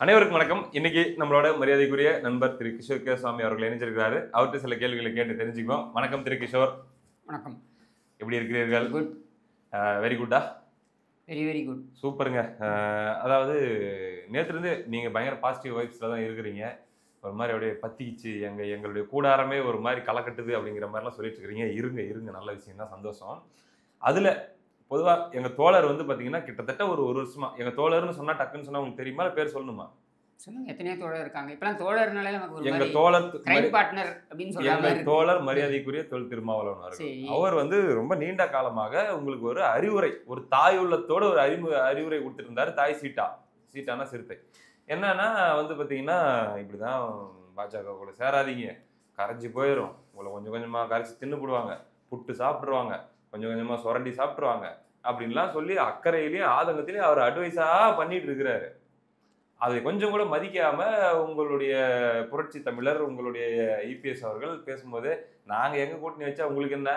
அனைவருக்கும் வணக்கம். இன்னைக்கு நம்மளோட மரியாதைக்குரிய நண்பர் திரு கிஷோர் கே. சுவாமி அவர்கள் இணைஞ்சிருக்கிறாரு. அவர்கிட்ட சில கேள்விகளை கேட்டு தெரிஞ்சுக்குவோம். வணக்கம் திரு கிஷோர். வணக்கம். எப்படி இருக்கிறீர்கள்? குட். வெரி குட்டா? Very very good. சூப்பருங்க. அதாவது நேற்றுலேருந்து நீங்கள் பயங்கர பாசிட்டிவ் வைப்ஸில் தான் இருக்கிறீங்க. ஒரு மாதிரி அப்படியே பத்திக்கிச்சு எங்களுடைய கூடாரமே ஒரு மாதிரி களை கட்டுது அப்படிங்கிற மாதிரிலாம் சொல்லிட்டு இருக்கிறீங்க. இருங்க இருங்க, நல்ல விஷயம் தான், சந்தோஷம். அதில் பொதுவாக எங்கள் தோழர் வந்து பார்த்தீங்கன்னா கிட்டத்தட்ட ஒரு வருஷமா, எங்கள் தோழர்னு சொன்னால் டக்குன்னு சொன்னால் உங்களுக்கு தெரியுமா, பேர் சொல்லணுமா? சொல்லுங்க. எத்தனையோ தோழர் இருக்காங்க. இப்பெல்லாம் தோழர்னாலே நமக்கு ஒரு எங்க மாதிரி தோழர் கிரைம் பார்ட்னர் அப்படின்னு சொல்றாங்க. எங்கள் தோழர் மரியாதைக்குரிய தொல் திருமாவளவன் அவர்கள். அவர் வந்து ரொம்ப நீண்ட காலமாக உங்களுக்கு ஒரு அறிவுரை, ஒரு தாய் உள்ளத்தோட ஒரு அறிவுரை கொடுத்துருந்தாரு. தாய் சீட்டானா சிறுத்தை. என்னன்னா வந்து பார்த்தீங்கன்னா, இப்படிதான் பாஜக கூட சேராதீங்க, கரைஞ்சி போயிடும், உங்களை கொஞ்சம் கொஞ்சமா கரைச்சி தின்னு போடுவாங்க, புட்டு சாப்பிட்ருவாங்க, கொஞ்சம் கொஞ்சமா சுரண்டி சாப்பிட்ருவாங்க அப்படின்லாம் சொல்லி அக்கறையிலையும் ஆதங்கத்திலையும் அவர் அட்வைஸா பண்ணிட்டு இருக்கிறாரு. அதை கொஞ்சம் கூட மதிக்காம உங்களுடைய புரட்சி தமிழர், உங்களுடைய இபிஎஸ் அவர்கள் பேசும்போது, நாங்க எங்க கூட்டணி வச்சா உங்களுக்கு என்ன,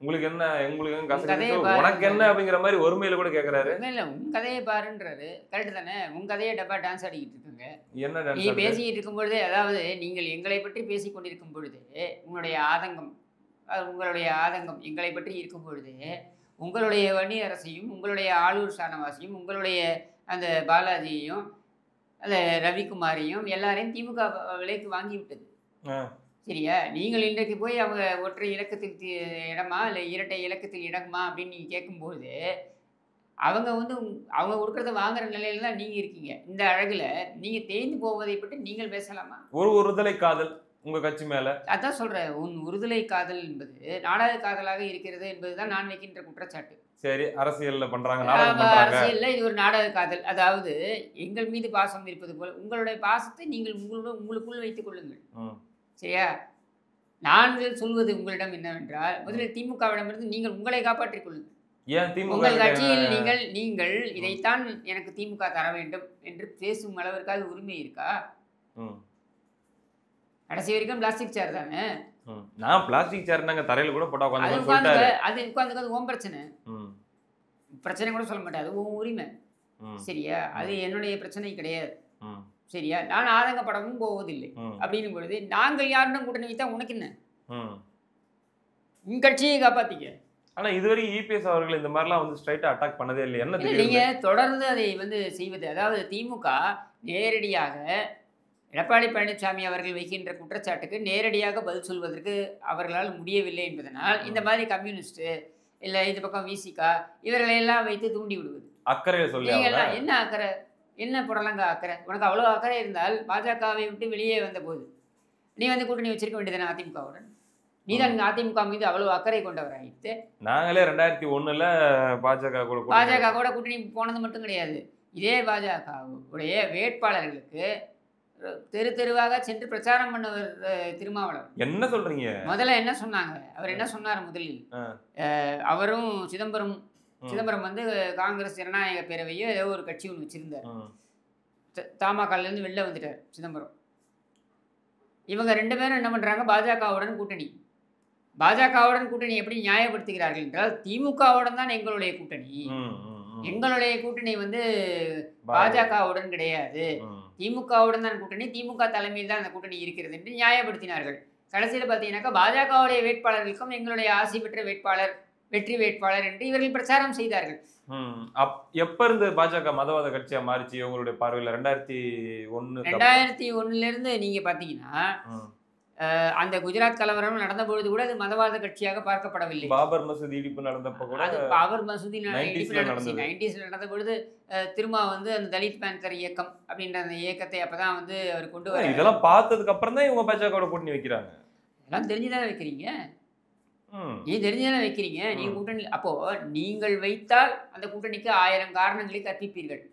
உங்களுக்கு என்ன, உங்களுக்கு என்ன கசக்கு, உனக்கு என்ன அப்படிங்கிற மாதிரி ஒருமையில கூட கேட்கிறாரு. இல்ல உங்க கதையை பாருன்றாரு. கரெக்ட் தானே? உங்க கதையை டப்பா டான்ஸ் ஆடிக்கிட்டு இருக்குங்க. என்ன நீ பேசிக்கிட்டு இருக்கும் பொழுதே, அதாவது நீங்கள் எங்களை பற்றி பேசிக் கொண்டிருக்கும் பொழுதே உங்களுடைய ஆதங்கம் எங்களை பற்றி இருக்கும் பொழுதே உங்களுடைய வன்னி அரசையும், உங்களுடைய ஆளூர் ஷானவாசியும், உங்களுடைய அந்த பாலாஜியையும், அந்த ரவிக்குமாரையும் எல்லாரையும் திமுக விலைக்கு வாங்கி விட்டது. சரியா? நீங்கள் இன்றைக்கு போய் அவங்க ஒற்றை இலக்கத்தில் இடமா இல்லை இரட்டை இலக்கத்தில் இடமா அப்படின்னு நீங்கள் கேட்கும்போது, அவங்க வந்து அவங்க கொடுக்கறத வாங்குற நிலையில தான் நீங்கள் இருக்கீங்க. இந்த அழகில் நீங்கள் தேய்ந்து போவதை பற்றி நீங்கள் பேசலாமா? ஒரு ஒருதலை காதல் உங்க கட்சி மேல. அதான் சொல்றேன், உன் உறுதலை காதல் என்பது நாடக காதலாக இருக்கிறது என்பதுதான் நான் வைக்கின்ற குற்றச்சாட்டு. சரி, அரசியல்ல பண்றாங்க, நாடகம் பண்றாங்க. அரசியல்ல இது ஒரு நாடக காதல். அதாவது எங்கள் மீது பாசம் இருப்பது போல உங்களுடைய பாசத்தை நீங்கள் உங்களுக்குள் வைத்துக் கொள்ளுங்கள். சரியா? நாங்கள் சொல்வது உங்களிடம் என்னவென்றால், முதலில் திமுகவிடமிருந்து நீங்கள் உங்களை காப்பாற்றிக் கொள்ளுங்கள். ஏன் திமுக உங்கள் கட்சியில் நீங்கள் இதைத்தான் எனக்கு திமுக தர வேண்டும் என்று பேசும் அளவிற்காவது உரிமை இருக்கா? கடைசி வரைக்கும் பிளாஸ்டிக் சேர் தானே. நான் பிளாஸ்டிக் சேர் நாங்க தரையில கூட போட்டா அது உட்கார்ந்து ஓம் பிரச்சனை கூட சொல்ல மாட்டேன். அது உன் உரிமை. சரியா? அது என்னுடைய பிரச்சனை கிடையாது. சரியா? நான் ஆதங்கப்படவும் போவதில்லை. அப்படின்னும் பொழுது நாங்கள் யாருடன் கூட்டணி வைத்தா உனக்கு என்ன? உன் கட்சியை காப்பாத்திக்க. ஆனா இதுவரை இபிஎஸ் அவர்கள் இந்த மாதிரிலாம் வந்து ஸ்ட்ரைட்டா அட்டாக் பண்ணதே இல்லை. என்ன நீங்க தொடர்ந்து அதை வந்து செய்வது, அதாவது திமுக நேரடியாக எடப்பாடி பழனிசாமி அவர்கள் வைக்கின்ற குற்றச்சாட்டுக்கு நேரடியாக பதில் சொல்வதற்கு அவர்களால் முடியவில்லை என்பதனால் இந்த மாதிரி கம்யூனிஸ்ட் இல்லை இந்த பக்கம் விசிகா இவர்களையெல்லாம் வைத்து தூண்டி விடுவது. அக்கறையை சொல்லி என்ன அக்கறை, என்ன புடலங்க அக்கறை? உனக்கு அவ்வளோ அக்கறை இருந்தால் பாஜகவை விட்டு வெளியே வந்த போது நீ வந்து கூட்டணி வச்சிருக்க வேண்டியதானே அதிமுகவுடன்? நீ தான் அதிமுக மீது அவ்வளவு அக்கறை கொண்டவராயிட்டு. நாங்களே 2001 பாஜக கூட கூட்டணி போனது மட்டும் கிடையாது. இதே பாஜக உடைய வேட்பாளர்களுக்கு தெருவாக சென்று பிரச்சாரம் பண்ணவர் திருமாவளவன். என்ன சொல்றீங்க? முதல்ல என்ன சொன்னாங்க? அவர் என்ன சொன்னார்? முதலில் அவரும் சிதம்பரம் வந்து காங்கிரஸ் ஜனநாயக பேரவையோ ஏதோ ஒரு கட்சி ஒன்று வச்சிருந்தார். தமாகலேருந்து வெளில வந்துட்டார் சிதம்பரம். இவங்க 2 பேரும் என்ன பண்றாங்க? பாஜகவுடன் கூட்டணி எப்படி நியாயப்படுத்துகிறார்கள் என்றால், திமுகவுடன் தான் எங்களுடைய கூட்டணி. எங்களுடைய கூட்டணி வந்து பாஜகவுடன் கிடையாது, திமுகவுடன் தான் கூட்டணி, திமுக தலைமையில் தான் அந்த கூட்டணி இருக்கிறது என்று நியாயப்படுத்தினார்கள். கடைசியில் பார்த்தீங்கன்னாக்கா பாஜகவுடைய வேட்பாளர்களுக்கும் எங்களுடைய ஆசி பெற்ற வேட்பாளர், வெற்றி வேட்பாளர் என்று இவர்கள் பிரச்சாரம் செய்தார்கள். எப்ப இருந்து பாஜக மதவாத கட்சியா மாறிச்சு உங்களுடைய பார்வையில்? 2001 இருந்து நீங்க பாத்தீங்கன்னா, அந்த குஜராத் கலவரம் நடந்த பொழுது கூட அது மதவாத கட்சியாக பார்க்கப்படவில்லை. பாபர் மசூதி இடிப்பு நடந்தப்ப கூட, பாபர் மசூதி இடிப்பு நடந்துச்சு 90s நடந்த பொழுது திரும்ப வந்து அந்த தலித் பேந்தர் இயக்கம் அப்படின்ற அந்த இயக்கத்தை அப்பதான் வந்து அவர் கொண்டு வர. இதெல்லாம் பார்த்ததுக்கு அப்புறம் தான் இவங்க பாஜகவோட கூட்டணி வைக்கிறாங்க. எல்லாம் தெரிஞ்சுதானே வைக்கிறீங்க. நீ தெரிஞ்சுதானே வைக்கிறீங்க. நீங்க கூட்டணி அப்போ நீங்கள் வைத்தால் அந்த கூட்டணிக்கு 1000 காரணங்களை கற்பிப்பீர்கள்.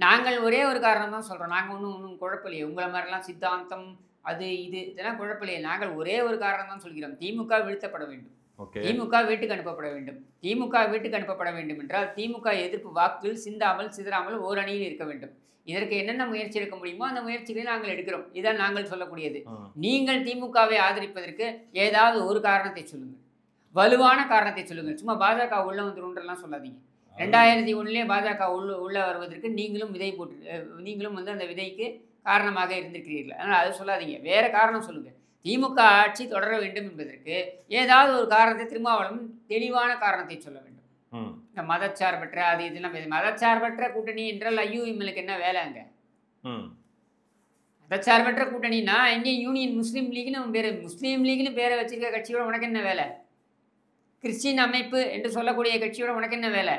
நாங்கள் ஒரே ஒரு காரணம் தான் சொல்றோம். நாங்க ஒன்றும் குழப்பலையே. உங்களை மாதிரிலாம் சித்தாந்தம் அது இதெல்லாம் குழப்பலையே. நாங்கள் ஒரே ஒரு காரணம் தான் சொல்கிறோம். திமுக வீழ்த்தப்பட வேண்டும். திமுக வீட்டுக்கு அனுப்பப்பட வேண்டும். திமுக வீட்டுக்கு அனுப்பப்பட வேண்டும் என்றால் திமுக எதிர்ப்பு வாக்குகள் சிதறாமல் ஓர் அணியில் இருக்க வேண்டும். இதற்கு என்னென்ன முயற்சி எடுக்க முடியுமோ அந்த முயற்சிகளை நாங்கள் எடுக்கிறோம். இதான் நாங்கள் சொல்லக்கூடியது. நீங்கள் திமுகவை ஆதரிப்பதற்கு ஏதாவது ஒரு காரணத்தை சொல்லுங்கள், வலுவான காரணத்தை சொல்லுங்கள். சும்மா பாஜக உள்ள வந்துருன்றலாம் சொல்லாதீங்க. 2001 பாஜக உள்ள வருவதற்கு நீங்களும் விதை போட்டு நீங்களும் வந்து அந்த விதைக்கு காரணமாக இருந்திருக்கிறீர்கள். அதனால் அதை சொல்லாதீங்க, வேறு காரணம் சொல்லுங்கள். திமுக ஆட்சி தொடர வேண்டும் என்பதற்கு ஏதாவது ஒரு காரணத்தை திருமாவளவன் தெளிவான காரணத்தை சொல்ல வேண்டும். இந்த மதச்சார்பற்ற அது இதெல்லாம் மதச்சார்பற்ற கூட்டணி என்றால் ஐயூஎம்எலுக்கு என்ன வேலை அங்கே? மதச்சார்பற்ற கூட்டணினா இங்கே யூனியன் முஸ்லீம் லீக்னு பேர், முஸ்லீம் லீக்னு பேரை வச்சிருக்க கட்சியோட உனக்கு என்ன வேலை? கிறிஸ்டின் அமைப்பு என்று சொல்லக்கூடிய கட்சியோட உனக்கு என்ன வேலை?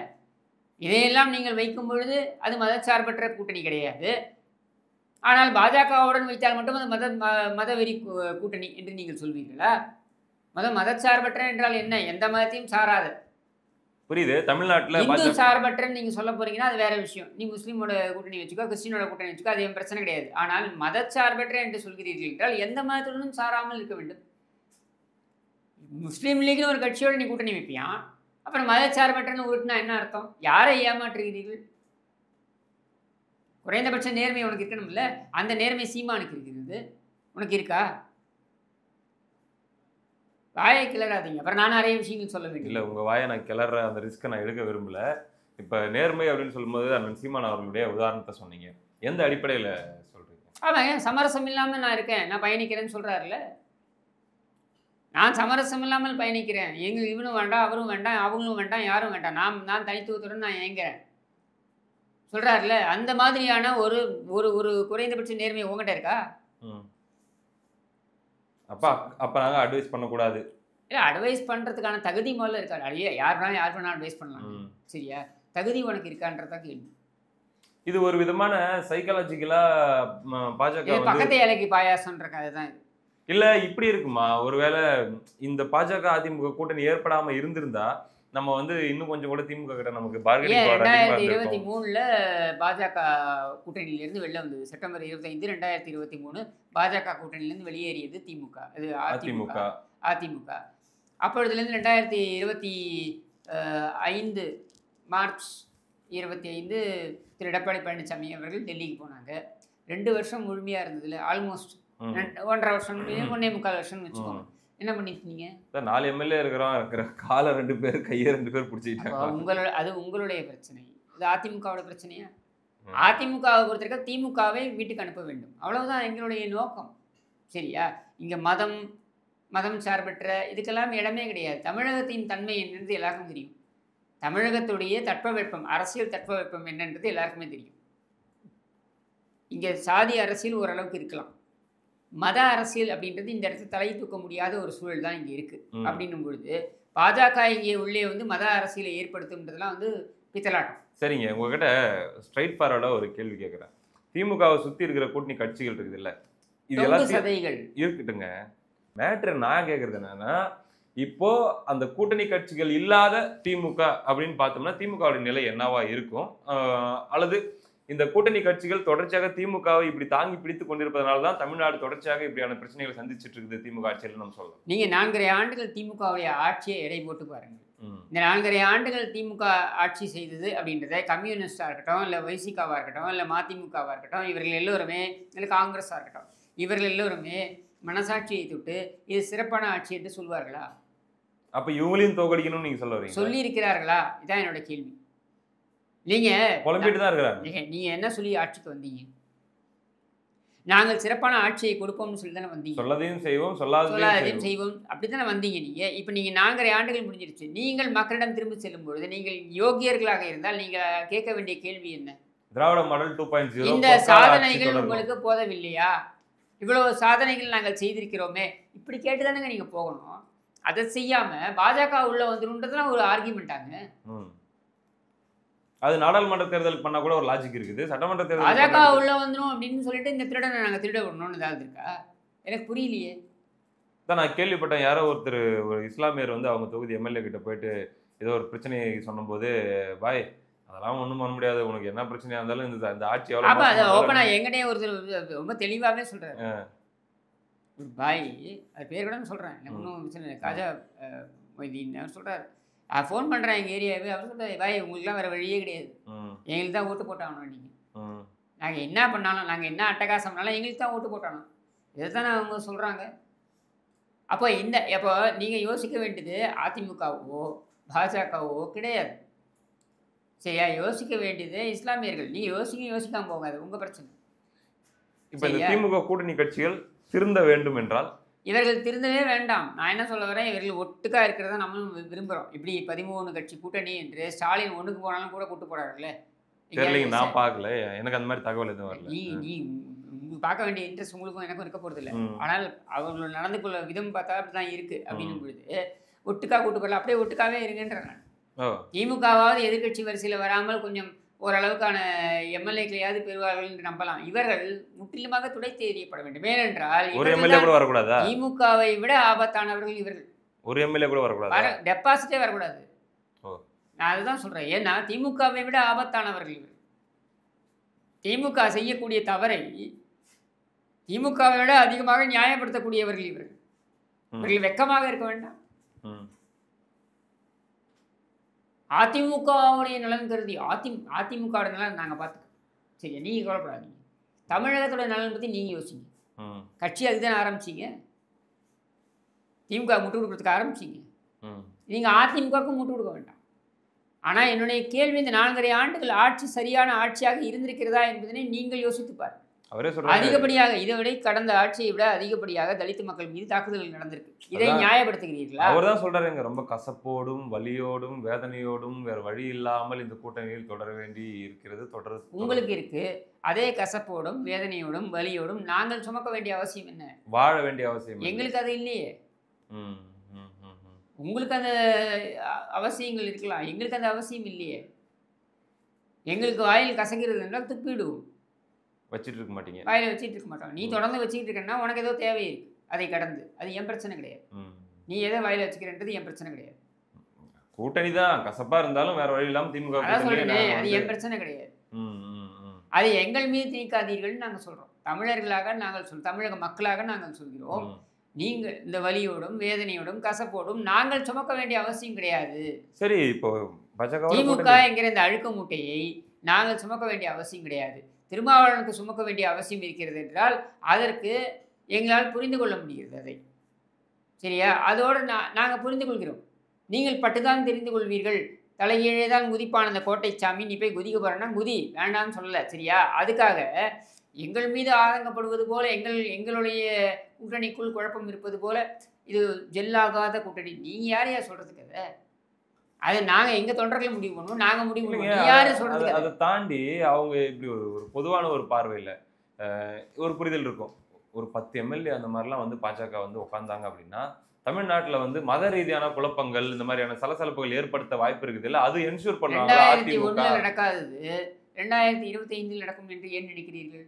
இதையெல்லாம் நீங்கள் வைக்கும் பொழுது அது மதச்சார்பற்ற கூட்டணி கிடையாது. ஆனால் பாஜகவுடன் வைத்தால் மட்டும் அது மதவெறி கூட்டணி என்று நீங்கள் சொல்வீர்களா? மதச்சார்பற்ற என்றால் என்ன? எந்த மதத்தையும் சாராது. புரியுது. தமிழ்நாட்டில் இந்து சார்பற்றன்னு நீங்கள் சொல்ல போறீங்கன்னா அது வேற விஷயம். நீ முஸ்லீமோட கூட்டணி வச்சுக்கோ, கிறிஸ்டினோட கூட்டணி வச்சுக்கோ, அது என் பிரச்சனை கிடையாது. ஆனால் மதச்சார்பற்ற என்று சொல்கிறீர்கள் என்றால் எந்த மதத்துடனும் சாராமல் இருக்க வேண்டும். முஸ்லீம் லீக்னு ஒரு கட்சியோடு நீ கூட்டணி வைப்பியான், அப்புறம் மதச்சார்பற்றன்னு உருட்டுனா என்ன அர்த்தம்? யாரை ஏமாற்றுகிறீர்கள்? குறைந்தபட்ச நேர்மை உனக்கு இருக்கணும்ல. அந்த நேர்மை சீமானுக்கு இருக்கிறது, உனக்கு இருக்கா? வாயை கிளறாதீங்க, அப்புறம் நான் நிறைய விஷயங்கள் சொல்ல வேண்டும். இல்லை, உங்கள் வாயை நான் கிளற அந்த ரிஸ்க்கை நான் எடுக்க விரும்பல. இப்போ நேர்மை அப்படின்னு சொல்லும்போது அண்ணன் சீமான் அவர்களுடைய உதாரணத்தை சொன்னீங்க. எந்த அடிப்படையில் சொல்கிறீங்க? ஆமாம், சமரசம் இல்லாமல் நான் இருக்கேன், நான் பயணிக்கிறேன்னு சொல்கிறாருல்ல. நான் சமரசம் இல்லாமல் பயணிக்கிறேன், எங்களுக்கு இவனும் வேண்டாம், அவரும் வேண்டாம், அவங்களும் வேண்டாம், யாரும் வேண்டாம், நான் தனித்துவத்துடன் நான் இயங்குறேன் சொல்கிறாருல்ல. அந்த மாதிரியான ஒரு ஒரு ஒரு குறைந்தபட்ச நேர்மை உங்ககிட்ட இருக்கா? அப்போ நாங்கள் அட்வைஸ் பண்ணக்கூடாது. இல்லை, அட்வைஸ் பண்ணுறதுக்கான தகுதி முதல்ல இருக்காது. அழிய யார் வேணாலும் அட்வைஸ் பண்ணலாம், சரியா? தகுதி உனக்கு இருக்கான்றதான் கேள்வி. இது ஒரு விதமான சைக்காலஜிக்கலாக பாஜக பக்கத்து இலைக்கு பாயாசன்ற கதை தான் இது. இல்லை, இப்படி இருக்குமா? ஒருவேளை இந்த பாஜக அதிமுக கூட்டணி ஏற்படாமல் இருந்திருந்தா நம்ம வந்து இன்னும் கொஞ்சம் கூட திமுக கிட்ட நமக்கு பார்கெனிங் பவர் 2023 பாஜக கூட்டணியிலிருந்து வெளில வந்தது. செப்டம்பர் 25, 2023 பாஜக கூட்டணியிலிருந்து வெளியேறியது திமுக, அது அதிமுக. அப்பொழுதுலேருந்து 2025 மார்ச் 25 திரு எடப்பாடி பழனிசாமி அவர்கள் டெல்லிக்கு போனாங்க. 2 வருஷம் முழுமையாக இருந்ததுல, ஆல்மோஸ்ட் 1.5 வருஷம், 1.25 வருஷம்னு வச்சுக்கோங்க. என்ன பண்ணிட்டீங்க? 4 எம்எல்ஏ இருக்கிற காலை 2 பேர் கையை 2 பேர் பிடிச்சிக்கிட்டாங்க. அது உங்களுடைய பிரச்சனை, இது அதிமுகவோட பிரச்சனையா? அதிமுகவை பொறுத்தவரைக்கும் திமுகவை வீட்டுக்கு அனுப்ப வேண்டும், அவ்வளவுதான் எங்களுடைய நோக்கம், சரியா? இங்கே மதம் சார்பற்ற இதுக்கெல்லாம் இடமே கிடையாது. தமிழகத்தின் தன்மை என்னன்றது எல்லாருக்கும் தெரியும். தமிழகத்துடைய தட்பவெப்பம், அரசியல் தட்பவெப்பம் என்னன்றது எல்லாருக்குமே தெரியும். இங்கே சாதி அரசியல் ஓரளவுக்கு இருக்கலாம், மத அரசியல் அப்படின்றது இந்த இடத்துல தலை தூக்க முடியாத ஒரு சூழல் தான் இங்கே இருக்குது. அப்படின்னும் பொழுது பாஜக இங்கே உள்ளே வந்து மத அரசியலை ஏற்படுத்தும்ன்றதுலாம் வந்து பித்தலாட்டம். சரிங்க, உங்ககிட்ட ஸ்ட்ரைட் ஃபார்வர்டாக ஒரு கேள்வி கேட்குறேன். திமுகவை சுற்றி இருக்கிற கூட்டணி கட்சிகள் இருக்குது இல்லை, இது எல்லாம் சதைகள் இருக்கட்டுங்க. மேட்ரு நான் கேட்குறது என்னன்னா, இப்போ அந்த கூட்டணி கட்சிகள் இல்லாத திமுக அப்படின்னு பார்த்தோம்னா திமுகவுடைய நிலை என்னவா இருக்கும்? அல்லது இந்த கூட்டணி கட்சிகள் தொடர்ச்சியாக திமுகவை இப்படி தாங்கி பிடித்து கொண்டிருப்பதனால தான் தமிழ்நாடு தொடர்ச்சியாக இப்படியான பிரச்சனைகளை சந்திச்சுட்டு இருக்குது திமுக ஆட்சியில் நம்ம சொல்லலாம். நீங்க 4.5 ஆண்டுகள் திமுகவுடைய ஆட்சியை எடை போட்டு பாருங்க. இந்த 4.5 ஆண்டுகள் திமுக ஆட்சி செய்தது அப்படின்றத கம்யூனிஸ்டா இருக்கட்டும், இல்லை வைசிகாவா இருக்கட்டும், இல்லை மதிமுகவா இருக்கட்டும், இவர்கள் எல்லோருமே, இல்லை காங்கிரஸா இருக்கட்டும், இவர்கள் எல்லோருமே மனசாட்சியை தொட்டு இது சிறப்பான ஆட்சி என்று சொல்வார்களா? அப்ப இவங்களையும் தோக்கடிக்கணும்னு நீங்க சொல்ல வரீங்க? சொல்லி இருக்கிறார்களா? இதான் என்னோட கேள்வி. நீங்க புலம்பிட்டு தான் இருக்கிறாங்க. நீங்க என்ன சொல்லி ஆட்சிக்கு வந்தீங்க? நாங்கள் சிறப்பான ஆட்சியை கொடுப்போம்னு சொல்லி தானே வந்தீங்க. சொல்லதையும் செய்வோம், சொல்லாததையும் செய்வோம், அப்படி தானே வந்தீங்க நீங்க. இப்போ நீங்க 4.5 ஆண்டுகள் முடிஞ்சிருச்சு. நீங்கள் மக்களிடம் திரும்பி செல்லும் பொழுது நீங்கள் யோகியர்களாக இருந்தால் நீங்க கேட்க வேண்டிய கேள்வி என்ன? திராவிட மாடல் 2.0 இந்த சாதனைகள் உங்களுக்கு போதவில்லையா? இவ்வளவு சாதனைகள் நாங்கள் செய்திருக்கிறோமே, இப்படி கேட்டு தானேங்க நீங்க போகணும். அதை செய்யாம பாஜக உள்ள வந்துருன்றதுலாம் ஒரு ஆர்கியூமெண்டாங்க. அது நாடாளுமன்ற தேர்தலுக்கு பண்ணா கூட ஒரு லாஜிக் இருக்குது. சட்டமன்ற தேர்தல் பாஜக உள்ள வந்துடும் அப்படின்னு சொல்லிட்டு இந்த திருடனை நாங்கள் திருட விடணும்னு ஏதாவது இருக்கா? எனக்கு புரியலையே. தான் நான் கேள்விப்பட்டேன், யாரோ ஒருத்தர் ஒரு இஸ்லாமியர் வந்து அவங்க தொகுதி எம்எல்ஏ கிட்ட போயிட்டு ஏதோ ஒரு பிரச்சனையை சொன்னபோது, பாய் அதெல்லாம் ஒன்றும் பண்ண முடியாது, உனக்கு என்ன பிரச்சனையா இருந்தாலும் இந்த ஆட்சி எவ்வளோ. அப்போ அதை ஓப்பனாக எங்கிட்டே ஒருத்தர் ரொம்ப தெளிவாகவே சொல்கிறாரு. பாய், அது பேர் கூட சொல்கிறேன், எனக்கு ஒன்றும் பிரச்சனை இல்லை, காஜா மொய்தீன் அவர் சொல்கிறார். ஃபோன் பண்ணுறேன் எங்கள் ஏரியாவே, அவர் சொல்கிறார், பாய் உங்களுக்குலாம் வேறு வழியே கிடையாது, எங்களுக்கு தான் ஓட்டு போட்டாகணும், நீங்கள் நாங்கள் என்ன பண்ணாலும், நாங்கள் என்ன அட்டகாசம்னாலும் எங்களுக்கு தான் ஓட்டு போட்டாகணும், இதை தான் அவங்க சொல்கிறாங்க. அப்போ நீங்கள் யோசிக்க வேண்டியது அதிமுகவோ பாஜகவோ கிடையாது. சரியா? யோசிக்க வேண்டியது இஸ்லாமியர்கள். நீ யோசிக்காம போங்க, அது உங்க பிரச்சனை. இப்ப இந்த திமுக கூட்டணி கட்சிகள் திருந்த வேண்டும் என்றால் இவர்கள் திருந்தவே வேண்டாம். நான் என்ன சொல்ல வரேன், இவர்கள் ஒட்டுக்கா இருக்கிறத நம்மளும் விரும்புகிறோம். இப்படி 13 கட்சி கூட்டணி என்று ஸ்டாலின் ஒண்ணுக்கு போனாலும் கூட கூட்டு போறாருல்ல. தெரியலைங்க, நான் பார்க்கல. எனக்கு அந்த மாதிரி தகவல் எதுவும் வரல. நீ நீ பார்க்க வேண்டிய இன்ட்ரெஸ்ட் உங்களுக்கும் எனக்கும் இருக்க போறது இல்லை. ஆனால் அவர்கள் நடந்து கொள்ள விதம் பார்த்தா அப்படிதான் இருக்கு. அப்படின்னும் பொழுது ஒட்டுக்கா கூட்டு போகல, அப்படியே ஒட்டுக்காவே இருங்கன்றேன் நான். திமுகவாவது எதிர்கட்சி வரிசையில் வராமல் கொஞ்சம் ஓரளவுக்கான எம்எல்ஏக்களையாவது பெறுவார்கள் என்று நம்பலாம். இவர்கள் முற்றிலுமாக துடைத்து எறியப்பட வேண்டும். ஏனென்றால் திமுகவை விட ஆபத்தானவர்கள் இவர்கள். ஒரு எம்எல்ஏ கூட வரக்கூடாது, டெபாசிட்டே வரக்கூடாது. நான் அதுதான் சொல்றேன். ஏன்னா திமுகவை விட ஆபத்தானவர்கள் இவர்கள். திமுக செய்யக்கூடிய தவறை திமுகவை விட அதிகமாக நியாயப்படுத்தக்கூடியவர்கள் இவர்கள். இவர்கள் வெக்கமாக இருக்க வேண்டாம். அதிமுகவுடைய நலன் கருதி அதிமுகவோட நலன் நாங்கள் பார்த்துக்கோம். சரியா? நீங்கள் கவலைப்படாதீங்க. தமிழகத்தோட நலன் பற்றி நீங்கள் யோசிங்க. கட்சி அதுதானே ஆரம்பிச்சிங்க. திமுக முட்டு கொடுக்கறதுக்கு ஆரம்பிச்சிங்க. நீங்கள் அதிமுகவுக்கும் முட்டு கொடுக்க வேண்டாம். ஆனால் என்னுடைய கேள்வி, இந்த 4.5 ஆண்டுகள் ஆட்சி சரியான ஆட்சியாக இருந்திருக்கிறதா என்பதனை நீங்கள் யோசித்து பாருங்கள். அதிகப்படியாக இதை விட கடந்த ஆட்சியை விட அதிகப்படியாக தலித் மக்கள் மீது தாக்குதல்கள் நடந்திருக்கு. இதை நியாயப்படுத்துகிறீர்களா? அவர் தான் சொல்றாருங்க, ரொம்ப கசப்போடும் வலியோடும் வேதனையோடும் வேற வழி இல்லாமல் இந்த கூட்டணியில் தொடர வேண்டி இருக்கிறது. உங்களுக்கு இருக்கு. அதே கசப்போடும் வேதனையோடும் வலியோடும் நாங்கள் சுமக்க வேண்டிய அவசியம் என்ன? வாழ வேண்டிய அவசியம் எங்களுக்கு அது இல்லையே. உங்களுக்கு அந்த அவசியங்கள் இருக்கலாம், எங்களுக்கு அந்த அவசியம் இல்லையே. எங்களுக்கு வாயில் கசக்கிறது என்றால் துப்பிடுவோம். வச்சுட்டு இருக்க மாட்டீங்க, வாயில வச்சுட்டு இருக்க மாட்டோம். நீ தொடர்ந்து வச்சுக்கிட்டு இருக்கேன்னா உனக்கு ஏதோ தேவை இருக்கு, அதை கடந்து. அது என் பிரச்சனை கிடையாது. நீ எதை வாயில வச்சுக்கிறன்றது என் பிரச்சனை கிடையாது. கூட்டணி தான் கசப்பா இருந்தாலும் வேற வழி இல்லாம திமுக அது என் பிரச்சனை கிடையாது. அதை எங்கள் மீது திணிக்காதீர்கள் நாங்கள் சொல்றோம். தமிழர்களாக நாங்கள் தமிழக மக்களாக நாங்கள் சொல்கிறோம். நீங்கள் இந்த வலியோடும் வேதனையோடும் கசப்போடும் நாங்கள் சுமக்க வேண்டிய அவசியம் கிடையாது. சரி, இப்போ திமுக என்கிற இந்த அழுக்க மூட்டையை நாங்கள் சுமக்க வேண்டிய அவசியம் கிடையாது. திருமாவளவனுக்கு சுமக்க வேண்டிய அவசியம் இருக்கிறது என்றால் அதற்கு எங்களால் புரிந்து கொள்ள முடிகிறது அதை. சரியா? அதோடு நாங்கள் புரிந்து கொள்கிறோம். நீங்கள் பட்டுதான் தெரிந்து கொள்வீர்கள். தலைகீழே தான் குதிப்பான அந்த கோட்டை சாமி, நீ போய் குதிக்க போறேன்னா குதி, வேண்டாம்னு சொல்லலை. சரியா? அதுக்காக எங்கள் மீது ஆதங்கப்படுவது போல எங்களுடைய கூட்டணிக்குள் குழப்பம் இருப்பது போல இது ஜெல்லாகாத கூட்டணி. நீங்க யாரையா சொல்றதுக்கு? அதை நாங்கள் எங்கள் தொண்டர்களை முடிவு பண்ணுவோம், நாங்கள் முடிவு பண்ணுவோம். யாரு சொல்றது? அதை தாண்டி அவங்க இப்படி ஒரு பொதுவான ஒரு பார்வையில் ஒரு புரிதல் இருக்கும். ஒரு 10 எம்எல்ஏ அந்த மாதிரிலாம் வந்து பாஜக வந்து உட்காந்தாங்க அப்படின்னா தமிழ்நாட்டில் மத ரீதியான குழப்பங்கள் இந்த மாதிரியான சலசலப்புகள் ஏற்படுத்த வாய்ப்பு இருக்குது இல்லை? அது என்ஷூர் பண்ணுவாங்க. 2001 நடக்காதது 2025 நடக்கும் என்று ஏன் நினைக்கிறீர்கள்?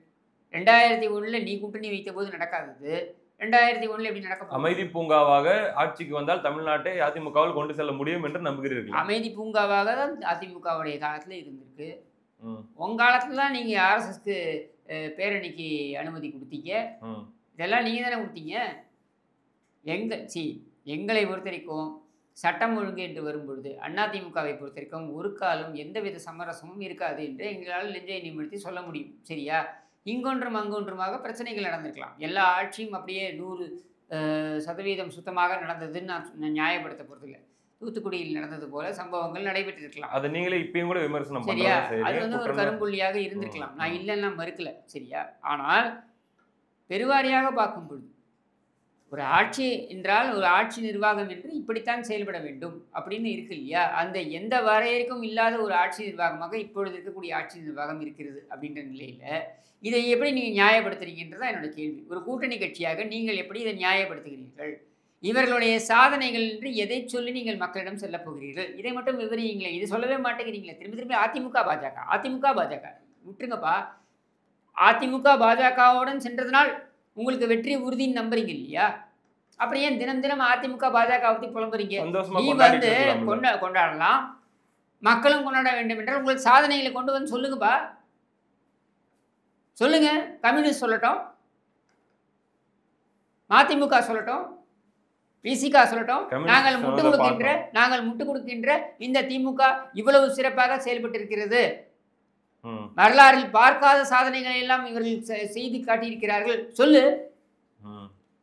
2001 நீ கூட்டணி வைத்த போது நடக்காதது 2001 எப்படி நடக்கும்? அமைதி பூங்காவாக ஆட்சிக்கு வந்தால் தமிழ்நாட்டை அதிமுகவில் கொண்டு செல்ல முடியும் என்று நம்புகிறீர்கள்? அமைதி பூங்காவாக தான் அதிமுகவுடைய காலத்தில் இருந்திருக்கு. உங்க காலத்துல தான் நீங்க ஆர்எஸ்எஸ்க்கு பேரணிக்கு அனுமதி கொடுத்தீங்க. இதெல்லாம் நீங்க தானே கொடுத்தீங்க. எங்களை பொறுத்த வரைக்கும் சட்டம் ஒழுங்கு என்று வரும்பொழுது அதிமுகவை பொறுத்த வரைக்கும் ஒரு காலம் எந்தவித சமரசமும் இருக்காது என்று எங்களால் நெஞ்சை நிமிர்த்தி சொல்ல முடியும். சரியா? இங்கொன்றும் அங்கொன்றுமாக பிரச்சனைகள் நடந்திருக்கலாம். எல்லா ஆட்சியும் அப்படியே 100% சுத்தமாக நடந்ததுன்னு நான் நியாயப்படுத்த போறதில்லை. தூத்துக்குடியில் நடந்தது போல சம்பவங்கள் நடைபெற்றிருக்கலாம். அதை நீங்களே இப்பயும் கூட விமர்சனம் சரியா? அது ஒரு கரும்புள்ளியாக இருந்திருக்கலாம். நான் இல்லைன்னா மறுக்கல. சரியா? ஆனால் பெருவாரியாக பார்க்கும் பொழுது ஒரு ஆட்சி என்றால் ஒரு ஆட்சி நிர்வாகம் என்று இப்படித்தான் செயல்பட வேண்டும் அப்படின்னு இருக்கு இல்லையா? அந்த எந்த வரையறைக்கும் இல்லாத ஒரு ஆட்சி நிர்வாகமாக இப்பொழுது இருக்கக்கூடிய ஆட்சி நிர்வாகம் இருக்கிறது அப்படின்ற நிலையில் இதை எப்படி நீங்கள் நியாயப்படுத்துறீங்கன்றதான் என்னோட கேள்வி. ஒரு கூட்டணி கட்சியாக நீங்கள் எப்படி இதை நியாயப்படுத்துகிறீர்கள்? இவர்களுடைய சாதனைகள் என்று எதை சொல்லி நீங்கள் மக்களிடம் செல்ல போகிறீர்கள்? இதை மட்டும் விவரிங்களே. இது சொல்லவே மாட்டேங்கிறீங்களே. திரும்பி அதிமுக பாஜக விட்டுருங்கப்பா. அதிமுக பாஜகவுடன் சென்றதுனால் உங்களுக்கு வெற்றி உறுதின்னு நம்புறீங்க இல்லையா? அப்புறம் ஏன் தினம் தினம் அதிமுக பாஜக பற்றி புலம்புறீங்க? நீ வந்து கொண்டாடலாம், மக்களும் கொண்டாட வேண்டும் என்றால் உங்களுக்கு சாதனைகளை கொண்டு வந்து சொல்லுங்கப்பா. சொல்லுங்க. கம்யூனிஸ்ட் சொல்லட்டும், மதிமுக சொல்லட்டும், பிசிக சொல்லட்டும், நாங்கள் முட்டு கொடுக்கின்ற இந்த திமுக இவ்வளவு சிறப்பாக செயல்பட்டு இருக்கிறது, வரலாறில் பார்க்காத சாதனைகளை எல்லாம் இவர்கள் செய்து காட்டியிருக்கிறார்கள். சொல்லு.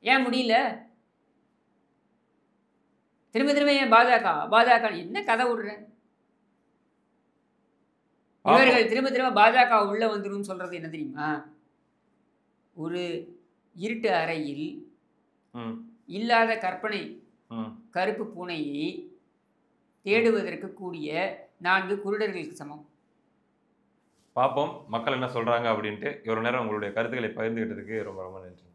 ஏன் முடியல? திரும்ப ஏன் பாஜக என்ன கதை விடுற? இவர்கள் திரும்ப திரும்ப பாஜக உள்ள வந்துடும் சொல்றது என்ன தெரியுமா? ஒரு இருட்டு அறையில் இல்லாத கற்பனை கருப்பு பூனையை தேடுவதற்கு கூடிய 4 குருடர்களுக்கு சமம். பார்ப்போம் மக்கள் என்ன சொல்றாங்க அப்படின்ட்டு. இவ்வளவு நேரம் உங்களுடைய கருத்துக்களை பகிர்ந்துகிட்டதுக்கு ரொம்ப ரொம்ப நன்றி.